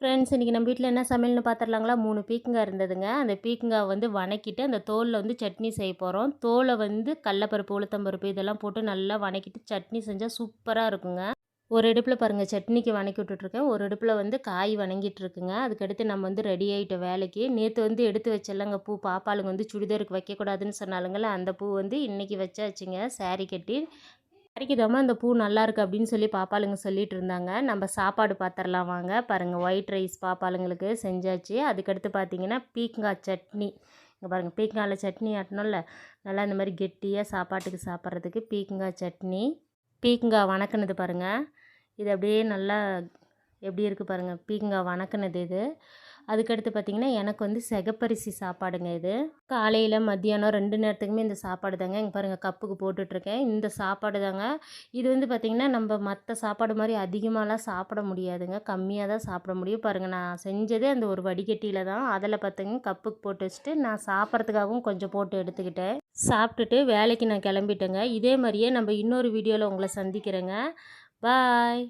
Friends இன்றைக்கி நம்ம வீட்டில் என்ன சமையல்னு பார்த்துடலாங்களா. 3 பீக்கங்காய் இருந்ததுங்க. அந்த பீக்கங்காய் வந்து வணக்கிட்டு அந்த தோலில் வந்து சட்னி செய்ய போகிறோம். தோலை வந்து கடலப்பருப்பு, உளுத்தம்பருப்பு இதெல்லாம் போட்டு நல்லா வணக்கிட்டு சட்னி செஞ்சால் சூப்பராக இருக்குங்க. ஒரு அடுப்பில் பாருங்கள் சட்னிக்கு வணக்கி விட்டுட்ருக்கேன். ஒரு அடுப்பில் வந்து காய் வணங்கிட்டுருக்குங்க. அதுக்கடுத்து நம்ம வந்து ரெடி ஆகிட்ட வேலைக்கு. நேற்று வந்து எடுத்து வச்சிடலாங்க பூ. பாப்பாளுங்க வந்து சுடிதாருக்கு வைக்கக்கூடாதுன்னு சொன்னாலுங்கள, அந்த பூ வந்து இன்றைக்கி வச்சாச்சுங்க. சாரீ கட்டி அரைக்குதாம்மா அந்த பூ நல்லாயிருக்கு அப்படின்னு சொல்லி பாப்பாளுங்க சொல்லிட்டு இருந்தாங்க. நம்ம சாப்பாடு பார்த்துடலாம் வாங்க. பாருங்கள் ஒயிட் ரைஸ் பாப்பாளுங்களுக்கு செஞ்சாச்சு. அதுக்கடுத்து பார்த்தீங்கன்னா பீக்கங்காய் சட்னி. இங்கே பாருங்கள் பீக்கங்காயில் சட்னி ஆட்டணும்ல, நல்லா இந்த மாதிரி கெட்டியாக சாப்பாட்டுக்கு சாப்பிட்றதுக்கு பீக்கங்காய் சட்னி. பீக்கங்காய் வணக்கினது பாருங்கள். இது அப்படியே நல்லா எப்படி இருக்குது பாருங்கள் பீக்கங்காய் வணக்கினது இது. அதுக்கடுத்து பார்த்திங்கன்னா எனக்கு வந்து சிகப்பரிசி சாப்பாடுங்க இது. காலையில் மத்தியானம் 2 நேரத்துக்குமே இந்த சாப்பாடு தாங்க. இங்கே பாருங்கள் கப்புக்கு போட்டுட்ருக்கேன். இந்த சாப்பாடு தாங்க. இது வந்து பார்த்திங்கன்னா நம்ம மற்ற சாப்பாடு மாதிரி அதிகமாகலாம் சாப்பிட முடியாதுங்க. கம்மியாக தான் சாப்பிட முடியும். பாருங்கள் நான் செஞ்சதே அந்த ஒரு வடிகட்டியில் தான். அதில் பார்த்திங்க கப்புக்கு போட்டு வச்சுட்டு நான் சாப்பிட்றதுக்காகவும் கொஞ்சம் போட்டு எடுத்துக்கிட்டேன். சாப்பிட்டுட்டு வேலைக்கு நான் கிளம்பிட்டேங்க. இதே மாதிரியே நம்ம இன்னொரு வீடியோவில் உங்களை சந்திக்கிறேங்க. பாய்.